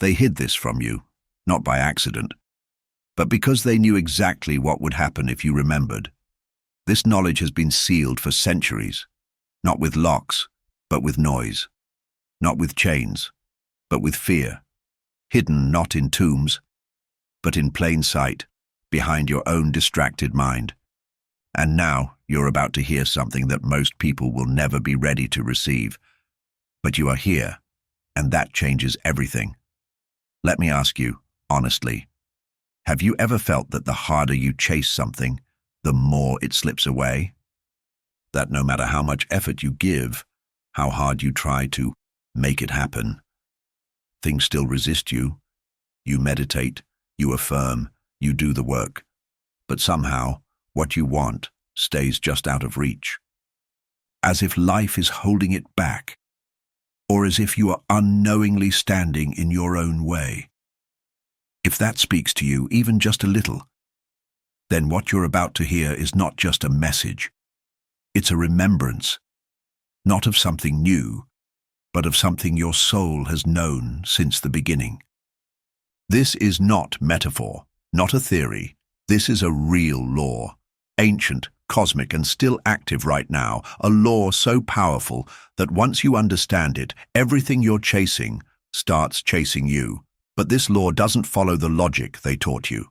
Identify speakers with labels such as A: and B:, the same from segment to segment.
A: They hid this from you, not by accident, but because they knew exactly what would happen if you remembered. This knowledge has been sealed for centuries, not with locks, but with noise, not with chains, but with fear, hidden not in tombs, but in plain sight, behind your own distracted mind. And now you're about to hear something that most people will never be ready to receive. But you are here, and that changes everything. Let me ask you, honestly, have you ever felt that the harder you chase something, the more it slips away? That no matter how much effort you give, how hard you try to make it happen, things still resist you. You meditate, you affirm, you do the work, but somehow what you want stays just out of reach. As if life is holding it back, or as if you are unknowingly standing in your own way. If that speaks to you even just a little, then what you're about to hear is not just a message. It's a remembrance, not of something new, but of something your soul has known since the beginning. This is not metaphor, not a theory. This is a real law, ancient, cosmic, and still active right now, a law so powerful that once you understand it, everything you're chasing starts chasing you. But this law doesn't follow the logic they taught you.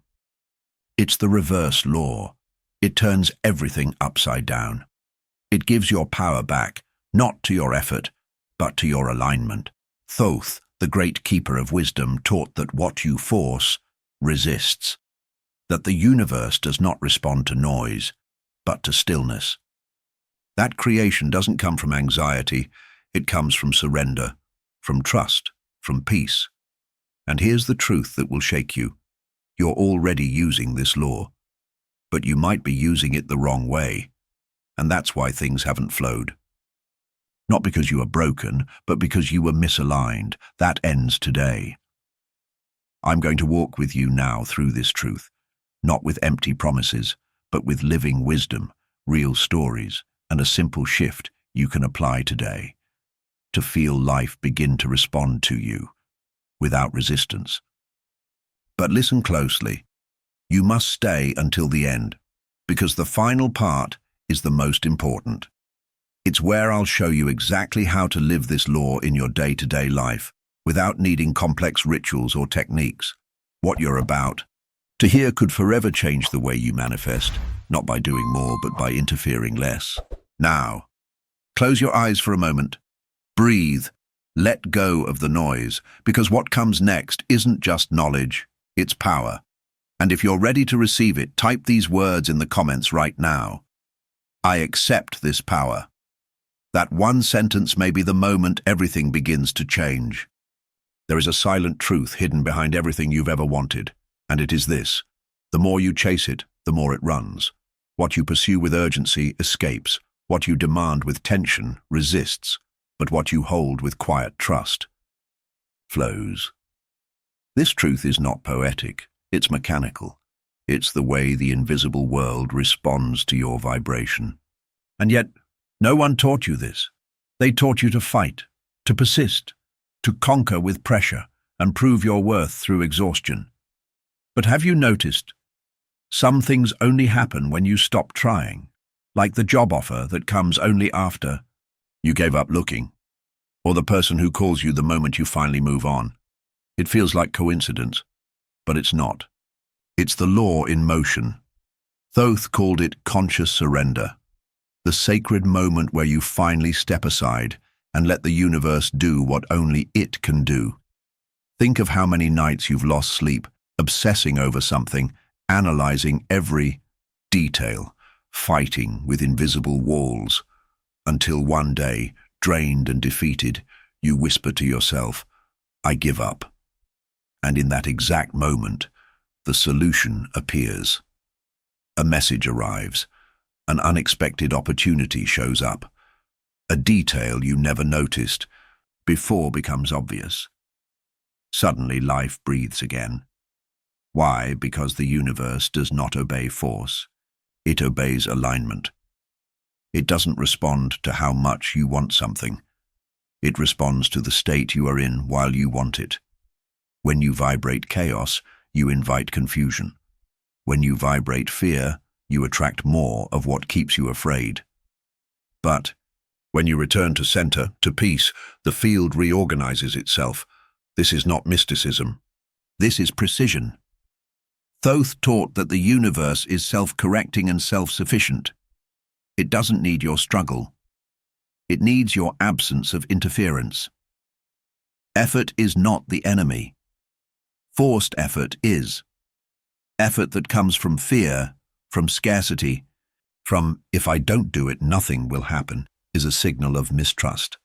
A: It's the reverse law. It turns everything upside down. It gives your power back, not to your effort, but to your alignment. Thoth, the great keeper of wisdom, taught that what you force resists, that the universe does not respond to noise, but to stillness. That creation doesn't come from anxiety, it comes from surrender, from trust, from peace. And here's the truth that will shake you. You're already using this law, but you might be using it the wrong way, and that's why things haven't flowed. Not because you are broken, but because you were misaligned. That ends today. I'm going to walk with you now through this truth, not with empty promises, but with living wisdom, real stories, and a simple shift you can apply today to feel life begin to respond to you without resistance. But listen closely. You must stay until the end, because the final part is the most important. It's where I'll show you exactly how to live this law in your day-to-day life without needing complex rituals or techniques. What you're about to hear could forever change the way you manifest, not by doing more, but by interfering less. Now, close your eyes for a moment. Breathe. Let go of the noise, because what comes next isn't just knowledge, it's power. And if you're ready to receive it, type these words in the comments right now. I accept this power. That one sentence may be the moment everything begins to change. There is a silent truth hidden behind everything you've ever wanted, and it is this: the more you chase it, the more it runs. What you pursue with urgency escapes. What you demand with tension resists. But what you hold with quiet trust flows. This truth is not poetic, it's mechanical. It's the way the invisible world responds to your vibration. And yet, no one taught you this. They taught you to fight, to persist, to conquer with pressure, and prove your worth through exhaustion. But have you noticed? Some things only happen when you stop trying, like the job offer that comes only after you gave up looking, or the person who calls you the moment you finally move on. It feels like coincidence, but it's not. It's the law in motion. Thoth called it conscious surrender, the sacred moment where you finally step aside and let the universe do what only it can do. Think of how many nights you've lost sleep, obsessing over something, analyzing every detail, fighting with invisible walls, until one day, drained and defeated, you whisper to yourself, I give up. And in that exact moment, the solution appears. A message arrives. An unexpected opportunity shows up. A detail you never noticed before becomes obvious. Suddenly life breathes again. Why? Because the universe does not obey force. It obeys alignment. It doesn't respond to how much you want something. It responds to the state you are in while you want it. When you vibrate chaos, you invite confusion. When you vibrate fear, you attract more of what keeps you afraid. But when you return to center, to peace, the field reorganizes itself. This is not mysticism. This is precision. Thoth taught that the universe is self-correcting and self-sufficient. It doesn't need your struggle. It needs your absence of interference. Effort is not the enemy. Forced effort is. Effort that comes from fear, from scarcity, from "if I don't do it, nothing will happen," is a signal of mistrust.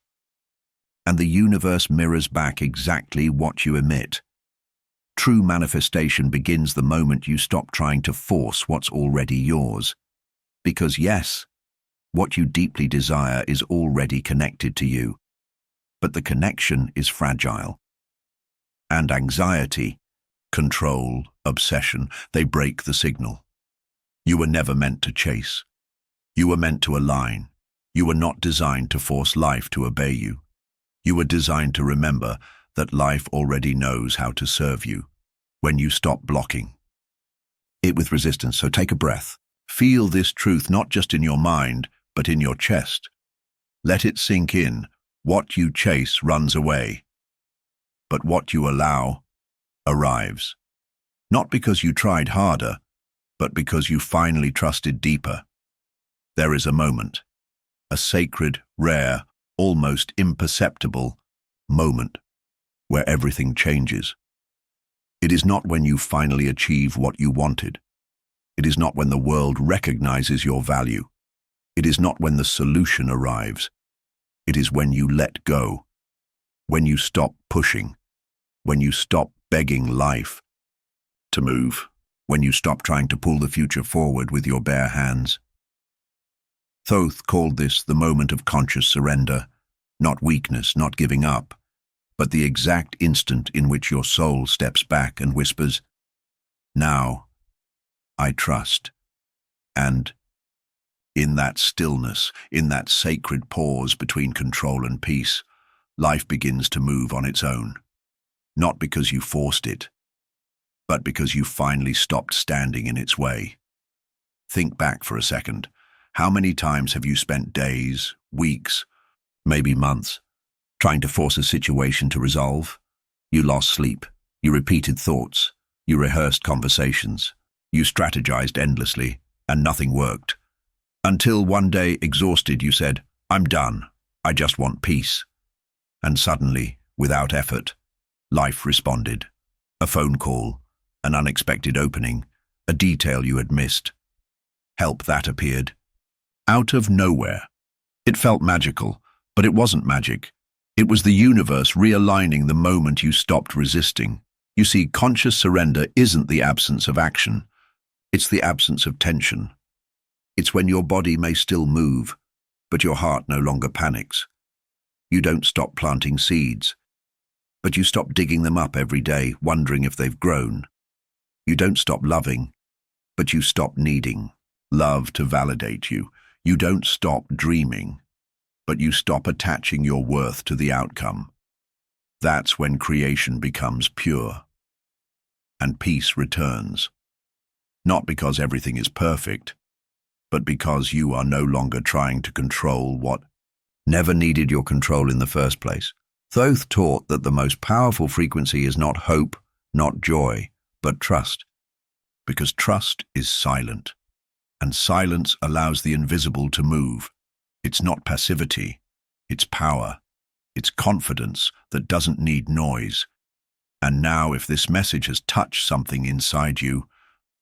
A: And the universe mirrors back exactly what you emit. True manifestation begins the moment you stop trying to force what's already yours. Because yes, what you deeply desire is already connected to you, but the connection is fragile. And anxiety, control, obsession, they break the signal. You were never meant to chase. You were meant to align. You were not designed to force life to obey you. You were designed to remember that life already knows how to serve you when you stop blocking it with resistance. So take a breath. Feel this truth not just in your mind, but in your chest. Let it sink in. What you chase runs away, but what you allow arrives. Not because you tried harder, but because you finally trusted deeper. There is a moment, a sacred, rare, almost imperceptible moment where everything changes. It is not when you finally achieve what you wanted. It is not when the world recognizes your value. It is not when the solution arrives. It is when you let go, when you stop pushing, when you stop begging life to move, when you stop trying to pull the future forward with your bare hands. Thoth called this the moment of conscious surrender, not weakness, not giving up, but the exact instant in which your soul steps back and whispers, "Now, I trust." And in that stillness, in that sacred pause between control and peace, life begins to move on its own. Not because you forced it, but because you finally stopped standing in its way. Think back for a second. How many times have you spent days, weeks, maybe months, trying to force a situation to resolve? You lost sleep, you repeated thoughts, you rehearsed conversations, you strategized endlessly, and nothing worked. Until one day, exhausted, you said, "I'm done, I just want peace." And suddenly, without effort, life responded. A phone call, an unexpected opening, a detail you had missed. Help that appeared. Out of nowhere. It felt magical, but it wasn't magic. It was the universe realigning the moment you stopped resisting. You see, conscious surrender isn't the absence of action. It's the absence of tension. It's when your body may still move, but your heart no longer panics. You don't stop planting seeds, but you stop digging them up every day, wondering if they've grown. You don't stop loving, but you stop needing love to validate you. You don't stop dreaming, but you stop attaching your worth to the outcome. That's when creation becomes pure, and peace returns. Not because everything is perfect, but because you are no longer trying to control what never needed your control in the first place. Thoth taught that the most powerful frequency is not hope, not joy, but trust. Because trust is silent, and silence allows the invisible to move. It's not passivity, it's power. It's confidence that doesn't need noise. And now, if this message has touched something inside you,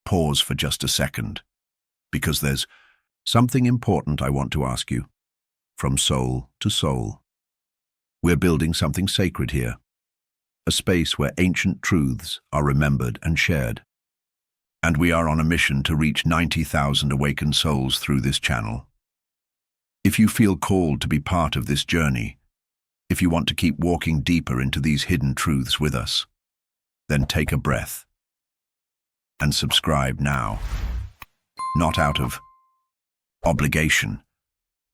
A: pause for just a second, because there's something important I want to ask you. From soul to soul. We're building something sacred here, a space where ancient truths are remembered and shared. And we are on a mission to reach 90,000 awakened souls through this channel. If you feel called to be part of this journey, if you want to keep walking deeper into these hidden truths with us, then take a breath and subscribe now. Not out of obligation,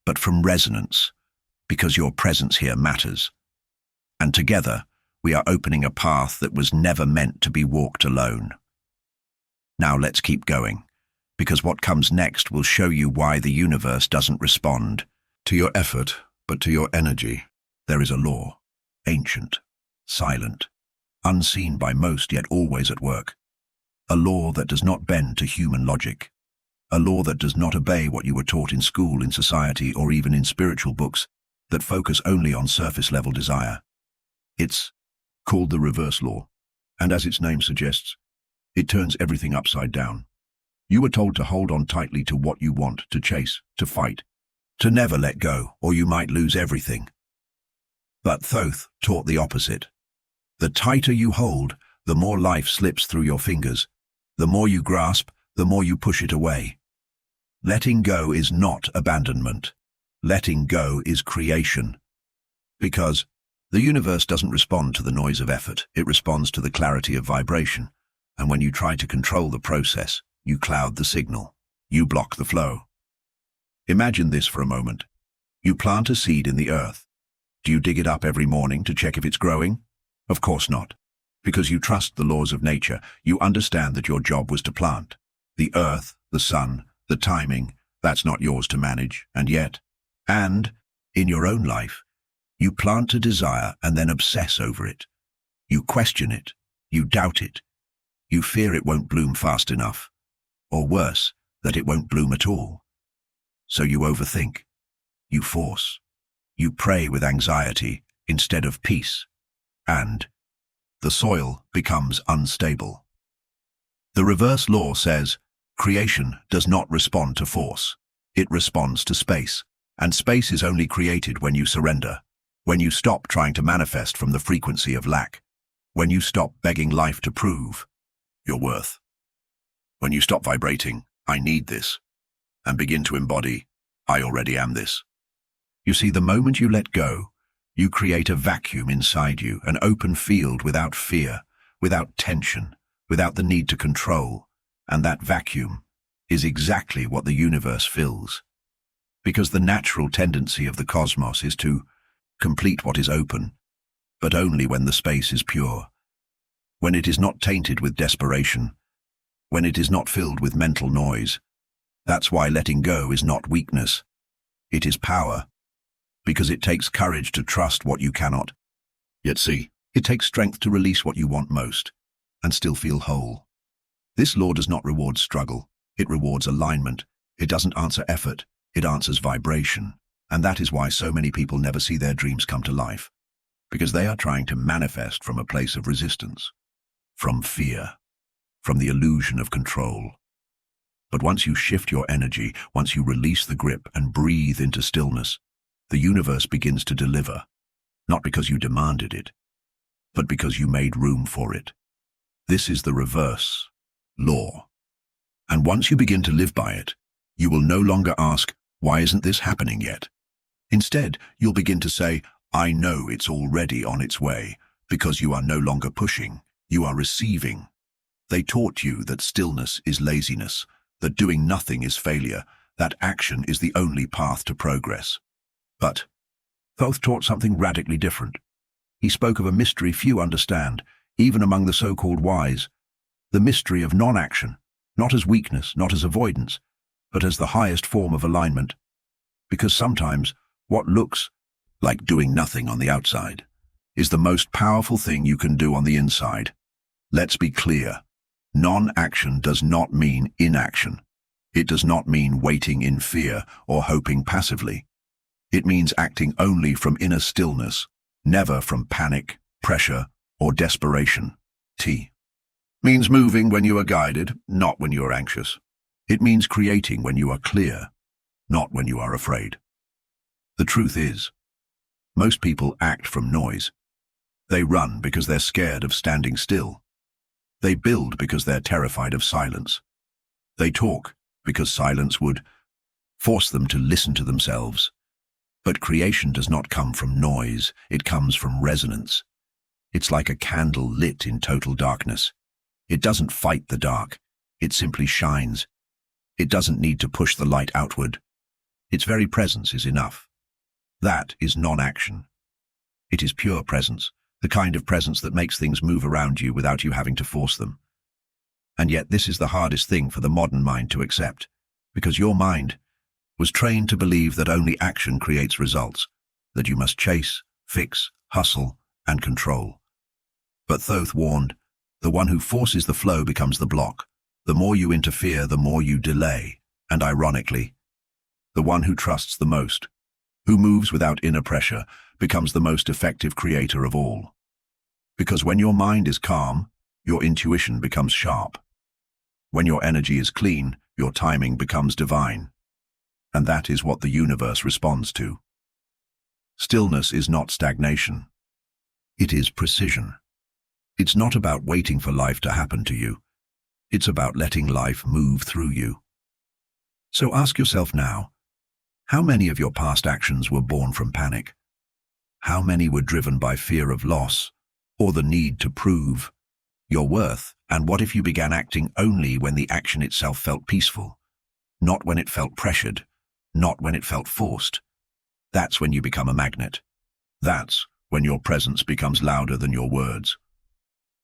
A: but from resonance, because your presence here matters. And together, we are opening a path that was never meant to be walked alone. Now let's keep going, because what comes next will show you why the universe doesn't respond to your effort, but to your energy. There is a law, ancient, silent, unseen by most yet always at work. A law that does not bend to human logic. A law that does not obey what you were taught in school, in society, or even in spiritual books that focus only on surface-level desire. It's called the reverse law, and as its name suggests, it turns everything upside down. You were told to hold on tightly to what you want, to chase, to fight, to never let go, or you might lose everything. But Thoth taught the opposite. The tighter you hold, the more life slips through your fingers. The more you grasp, the more you push it away. Letting go is not abandonment. Letting go is creation. Because the universe doesn't respond to the noise of effort, it responds to the clarity of vibration. And when you try to control the process, you cloud the signal. You block the flow. Imagine this for a moment. You plant a seed in the earth. Do you dig it up every morning to check if it's growing? Of course not. Because you trust the laws of nature, you understand that your job was to plant. The earth, the sun, the timing, that's not yours to manage, and yet, in your own life, you plant a desire and then obsess over it. You question it, you doubt it, you fear it won't bloom fast enough, or worse, that it won't bloom at all. So you overthink, you force, you pray with anxiety instead of peace, and the soil becomes unstable. The reverse law says, creation does not respond to force. It responds to space. And space is only created when you surrender, when you stop trying to manifest from the frequency of lack, when you stop begging life to prove your worth, when you stop vibrating, I need this, and begin to embody, I already am this. You see, the moment you let go, you create a vacuum inside you, an open field without fear, without tension, without the need to control, and that vacuum is exactly what the universe fills. Because the natural tendency of the cosmos is to complete what is open, but only when the space is pure, when it is not tainted with desperation, when it is not filled with mental noise. That's why letting go is not weakness. It is power, because it takes courage to trust what you cannot. Yet see, it takes strength to release what you want most, and still feel whole. This law does not reward struggle, it rewards alignment. It doesn't answer effort, it answers vibration. And that is why so many people never see their dreams come to life, because they are trying to manifest from a place of resistance, from fear, from the illusion of control. But once you shift your energy, once you release the grip and breathe into stillness, the universe begins to deliver, not because you demanded it, but because you made room for it. This is the reverse law. And once you begin to live by it, you will no longer ask, why isn't this happening yet? Instead, you'll begin to say, I know it's already on its way, because you are no longer pushing, you are receiving. They taught you that stillness is laziness, that doing nothing is failure, that action is the only path to progress. But Thoth taught something radically different. He spoke of a mystery few understand, even among the so-called wise, the mystery of non-action, not as weakness, not as avoidance, but as the highest form of alignment. Because sometimes what looks like doing nothing on the outside is the most powerful thing you can do on the inside. Let's be clear. Non-action does not mean inaction. It does not mean waiting in fear or hoping passively. It means acting only from inner stillness, never from panic, pressure, or desperation. T means moving when you are guided, not when you are anxious. It means creating when you are clear, not when you are afraid. The truth is, most people act from noise. They run because they're scared of standing still. They build because they're terrified of silence. They talk because silence would force them to listen to themselves. But creation does not come from noise, it comes from resonance. It's like a candle lit in total darkness. It doesn't fight the dark, it simply shines. It doesn't need to push the light outward. Its very presence is enough. That is non-action. It is pure presence, the kind of presence that makes things move around you without you having to force them. And yet this is the hardest thing for the modern mind to accept, because your mind was trained to believe that only action creates results, that you must chase, fix, hustle, and control. But Thoth warned, the one who forces the flow becomes the block. The more you interfere, the more you delay. And ironically, the one who trusts the most, who moves without inner pressure, becomes the most effective creator of all. Because when your mind is calm, your intuition becomes sharp. When your energy is clean, your timing becomes divine. And that is what the universe responds to. Stillness is not stagnation. It is precision. It's not about waiting for life to happen to you. It's about letting life move through you. So ask yourself now, how many of your past actions were born from panic? How many were driven by fear of loss or the need to prove your worth? And what if you began acting only when the action itself felt peaceful, not when it felt pressured, not when it felt forced? That's when you become a magnet. That's when your presence becomes louder than your words.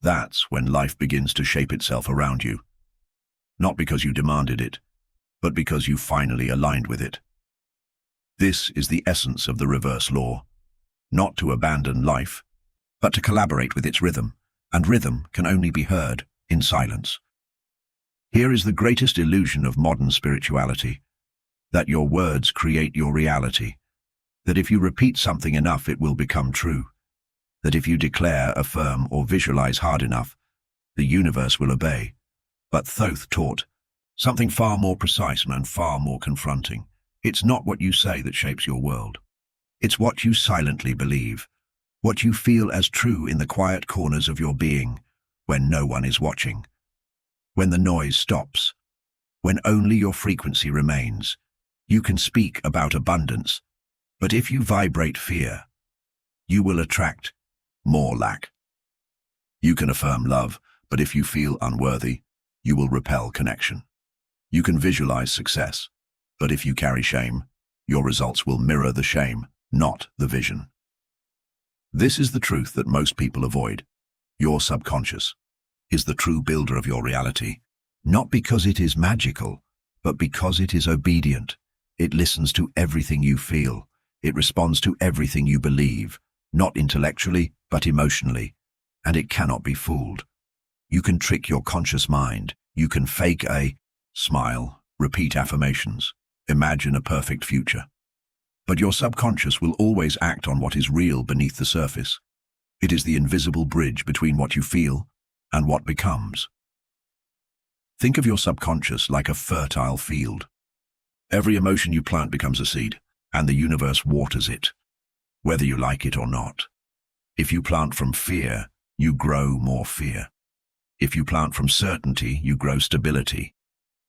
A: That's when life begins to shape itself around you. Not because you demanded it, but because you finally aligned with it. This is the essence of the reverse law. Not to abandon life, but to collaborate with its rhythm, and rhythm can only be heard in silence. Here is the greatest illusion of modern spirituality, that your words create your reality, that if you repeat something enough it will become true, that if you declare, affirm, or visualize hard enough, the universe will obey. But Thoth taught something far more precise and far more confronting. It's not what you say that shapes your world. It's what you silently believe, what you feel as true in the quiet corners of your being, when no one is watching, when the noise stops, when only your frequency remains. You can speak about abundance, but if you vibrate fear, you will attract more lack. You can affirm love, but if you feel unworthy, you will repel connection. You can visualize success, but if you carry shame, your results will mirror the shame, not the vision. This is the truth that most people avoid. Your subconscious is the true builder of your reality, not because it is magical, but because it is obedient. It listens to everything you feel. It responds to everything you believe, not intellectually, but emotionally, and it cannot be fooled. You can trick your conscious mind. You can fake a smile, repeat affirmations, imagine a perfect future. But your subconscious will always act on what is real beneath the surface. It is the invisible bridge between what you feel and what becomes. Think of your subconscious like a fertile field. Every emotion you plant becomes a seed, and the universe waters it, whether you like it or not. If you plant from fear, you grow more fear. If you plant from certainty, you grow stability.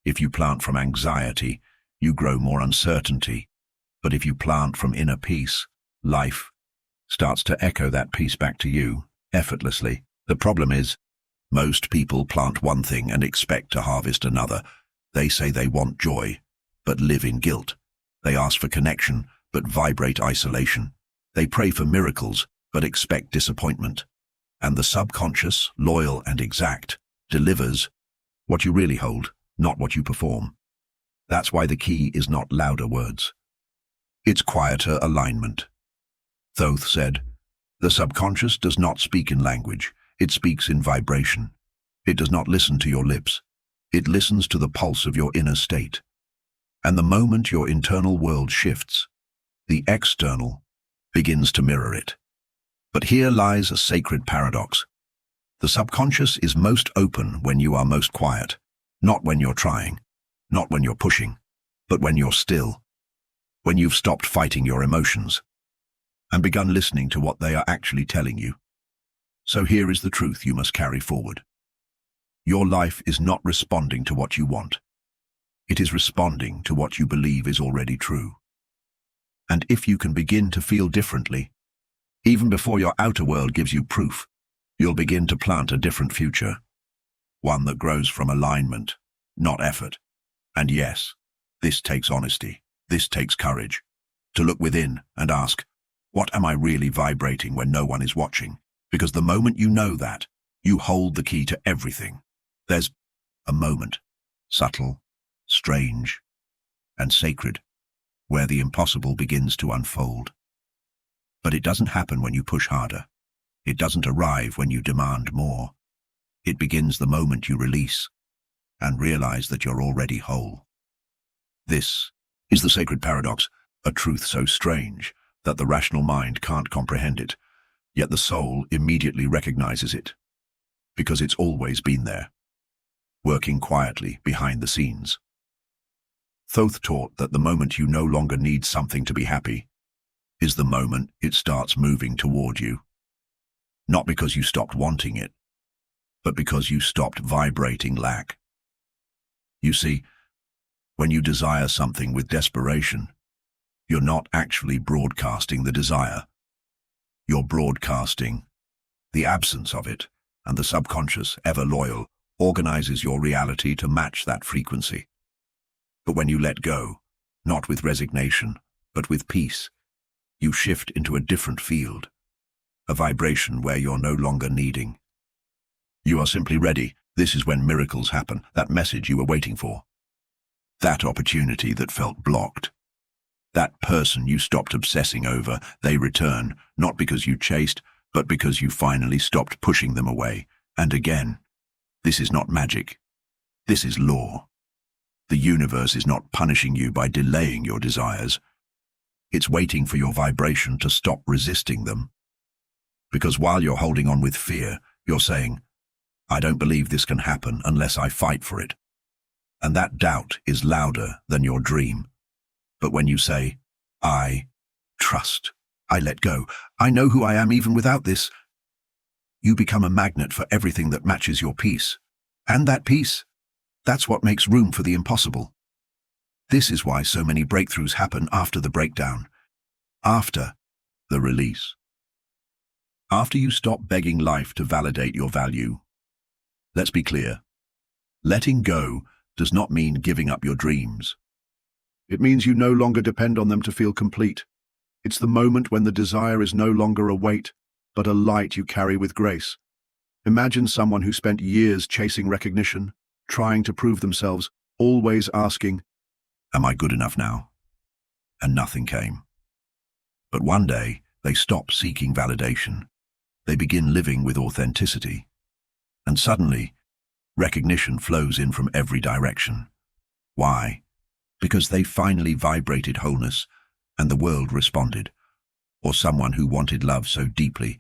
A: If you plant from anxiety, you grow more uncertainty. But if you plant from inner peace, life starts to echo that peace back to you, effortlessly. The problem is, most people plant one thing and expect to harvest another. They say they want joy, but live in guilt. They ask for connection, but vibrate isolation. They pray for miracles, but expect disappointment. And the subconscious, loyal and exact, delivers what you really hold, not what you perform. That's why the key is not louder words. It's quieter alignment. Thoth said, the subconscious does not speak in language, it speaks in vibration. It does not listen to your lips. It listens to the pulse of your inner state. And the moment your internal world shifts, the external begins to mirror it. But here lies a sacred paradox. The subconscious is most open when you are most quiet, not when you're trying, not when you're pushing, but when you're still, when you've stopped fighting your emotions and begun listening to what they are actually telling you. So here is the truth you must carry forward. Your life is not responding to what you want. It is responding to what you believe is already true. And if you can begin to feel differently, even before your outer world gives you proof, you'll begin to plant a different future, one that grows from alignment, not effort. And yes, this takes honesty, this takes courage, to look within and ask, what am I really vibrating when no one is watching? Because the moment you know that, you hold the key to everything. There's a moment, subtle, strange, and sacred, where the impossible begins to unfold. But it doesn't happen when you push harder. It doesn't arrive when you demand more. It begins the moment you release and realize that you're already whole. This is the sacred paradox, a truth so strange that the rational mind can't comprehend it, yet the soul immediately recognizes it, because it's always been there, working quietly behind the scenes. Thoth taught that the moment you no longer need something to be happy is the moment it starts moving toward you. Not because you stopped wanting it, but because you stopped vibrating lack. You see, when you desire something with desperation, you're not actually broadcasting the desire. You're broadcasting the absence of it, and the subconscious, ever loyal, organizes your reality to match that frequency. But when you let go, not with resignation, but with peace, you shift into a different field, a vibration where you're no longer needing. You are simply ready. This is when miracles happen, that message you were waiting for. That opportunity that felt blocked. That person you stopped obsessing over, they return, not because you chased, but because you finally stopped pushing them away. And again, this is not magic. This is law. The universe is not punishing you by delaying your desires. It's waiting for your vibration to stop resisting them. Because while you're holding on with fear, you're saying, I don't believe this can happen unless I fight for it. And that doubt is louder than your dream. But when you say, I trust, I let go, I know who I am even without this, you become a magnet for everything that matches your peace. And that peace, that's what makes room for the impossible. This is why so many breakthroughs happen after the breakdown, after the release. After you stop begging life to validate your value. Let's be clear. Letting go does not mean giving up your dreams. It means you no longer depend on them to feel complete. It's the moment when the desire is no longer a weight, but a light you carry with grace. Imagine someone who spent years chasing recognition, trying to prove themselves, always asking, am I good enough now? And nothing came. But one day, they stop seeking validation. They begin living with authenticity. And suddenly, recognition flows in from every direction. Why? Because they finally vibrated wholeness, and the world responded. Or someone who wanted love so deeply,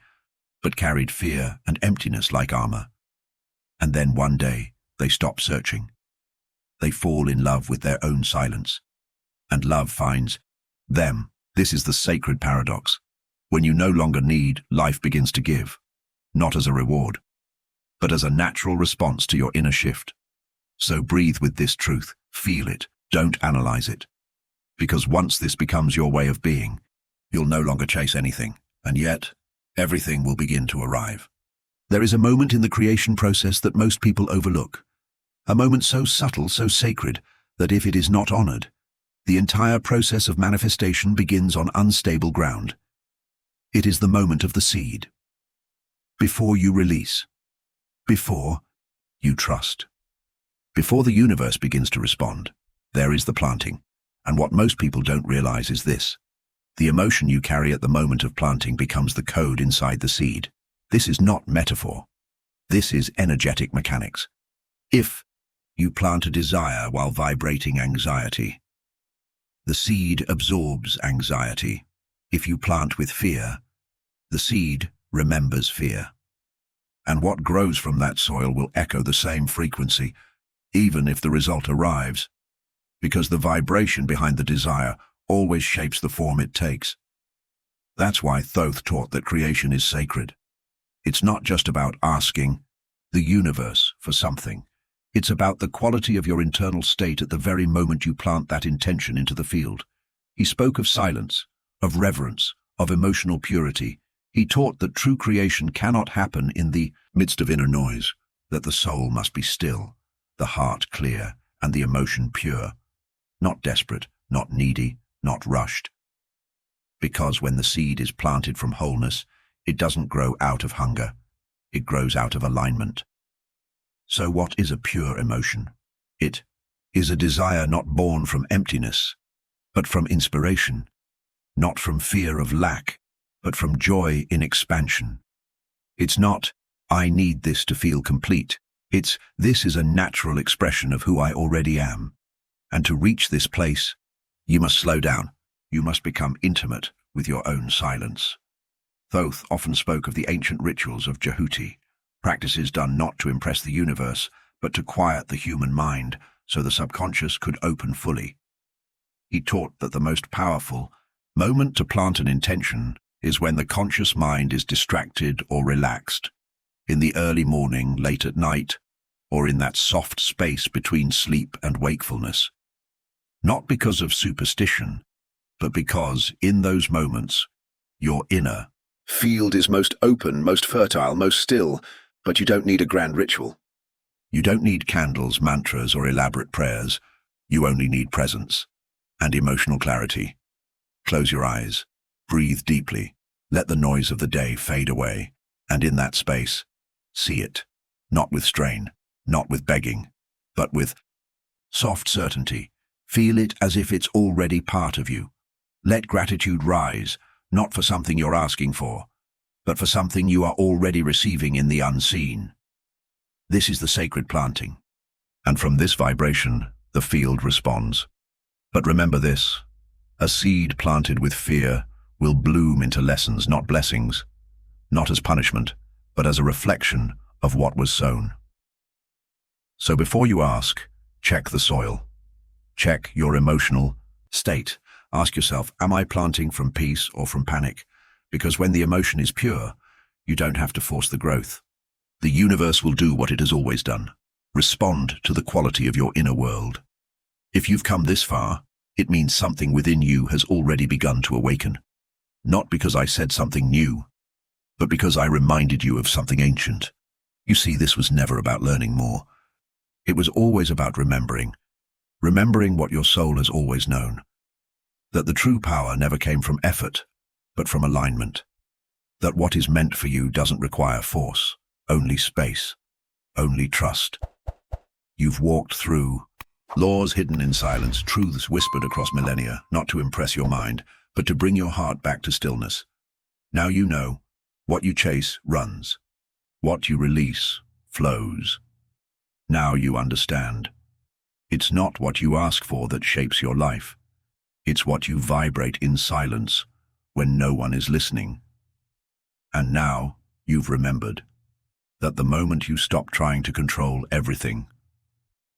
A: but carried fear and emptiness like armor. And then one day, they stop searching. They fall in love with their own silence. And love finds them. This is the sacred paradox. When you no longer need, life begins to give. Not as a reward, but as a natural response to your inner shift. So breathe with this truth, feel it, don't analyze it. Because once this becomes your way of being, you'll no longer chase anything, and yet, everything will begin to arrive. There is a moment in the creation process that most people overlook. A moment so subtle, so sacred, that if it is not honored, the entire process of manifestation begins on unstable ground. It is the moment of the seed. Before you release. Before you trust. Before the universe begins to respond, there is the planting. And what most people don't realize is this. The emotion you carry at the moment of planting becomes the code inside the seed. This is not metaphor. This is energetic mechanics. If you plant a desire while vibrating anxiety, the seed absorbs anxiety. If you plant with fear, the seed remembers fear. And what grows from that soil will echo the same frequency, even if the result arrives, because the vibration behind the desire always shapes the form it takes. That's why Thoth taught that creation is sacred. It's not just about asking the universe for something. It's about the quality of your internal state at the very moment you plant that intention into the field. He spoke of silence, of reverence, of emotional purity. He taught that true creation cannot happen in the midst of inner noise, that the soul must be still, the heart clear, and the emotion pure. Not desperate, not needy, not rushed. Because when the seed is planted from wholeness, It doesn't grow out of hunger. It grows out of alignment. So what is a pure emotion? It is a desire not born from emptiness, but from inspiration, not from fear of lack, but from joy in expansion. It's not, I need this to feel complete. It's, this is a natural expression of who I already am. And to reach this place, you must slow down. You must become intimate with your own silence. Thoth often spoke of the ancient rituals of Jehuti, practices done not to impress the universe, but to quiet the human mind so the subconscious could open fully. He taught that the most powerful moment to plant an intention is when the conscious mind is distracted or relaxed, in the early morning, late at night, or in that soft space between sleep and wakefulness. Not because of superstition, but because, in those moments, your inner field is most open, most fertile, most still, but you don't need a grand ritual. You don't need candles, mantras, or elaborate prayers. You only need presence and emotional clarity. Close your eyes, breathe deeply, let the noise of the day fade away, and in that space, see it, not with strain, not with begging, but with soft certainty. Feel it as if it's already part of you. Let gratitude rise, not for something you're asking for, but for something you are already receiving in the unseen. This is the sacred planting, and from this vibration, the field responds. But remember this, a seed planted with fear will bloom into lessons, not blessings, not as punishment, but as a reflection of what was sown. So before you ask, check the soil. Check your emotional state. Ask yourself, am I planting from peace or from panic? Because when the emotion is pure, you don't have to force the growth. The universe will do what it has always done. Respond to the quality of your inner world. If you've come this far, it means something within you has already begun to awaken. Not because I said something new, but because I reminded you of something ancient. You see, this was never about learning more. It was always about remembering what your soul has always known. That the true power never came from effort, but from alignment. That what is meant for you doesn't require force, only space, only trust. You've walked through laws hidden in silence, truths whispered across millennia, not to impress your mind, but to bring your heart back to stillness. Now you know, what you chase runs. What you release flows. Now you understand. It's not what you ask for that shapes your life. It's what you vibrate in silence when no one is listening. And now you've remembered that the moment you stop trying to control everything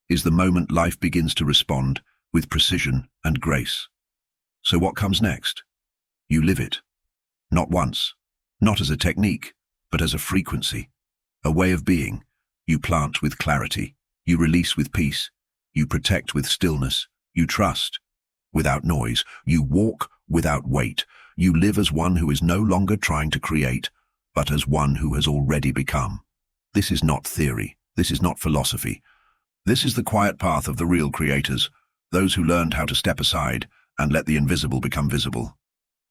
A: is the moment life begins to respond with precision and grace. So what comes next? You live it. Not once, not as a technique, but as a frequency, a way of being. You plant with clarity, you release with peace, you protect with stillness, you trust without noise, you walk without weight, you live as one who is no longer trying to create, but as one who has already become. This is not theory, this is not philosophy. This is the quiet path of the real creators, those who learned how to step aside and let the invisible become visible.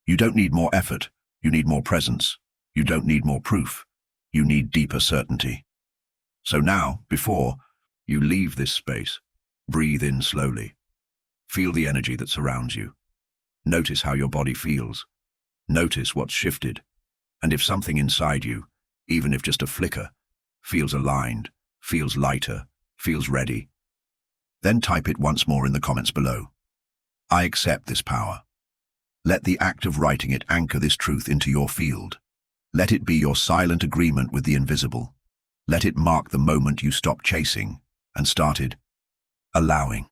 A: You don't need more effort, you need more presence. You don't need more proof, you need deeper certainty. So now, before you leave this space, breathe in slowly. Feel the energy that surrounds you. Notice how your body feels. Notice what's shifted. And if something inside you, even if just a flicker, feels aligned, feels lighter, feels ready, then type it once more in the comments below. I accept this power. Let the act of writing it anchor this truth into your field. Let it be your silent agreement with the invisible. Let it mark the moment you stopped chasing and started allowing.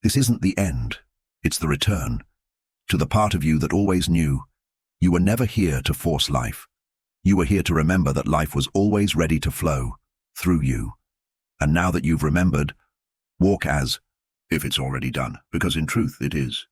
A: This isn't the end, it's the return to the part of you that always knew you were never here to force life. You were here to remember that life was always ready to flow through you. And now that you've remembered, walk as if it's already done, because in truth it is.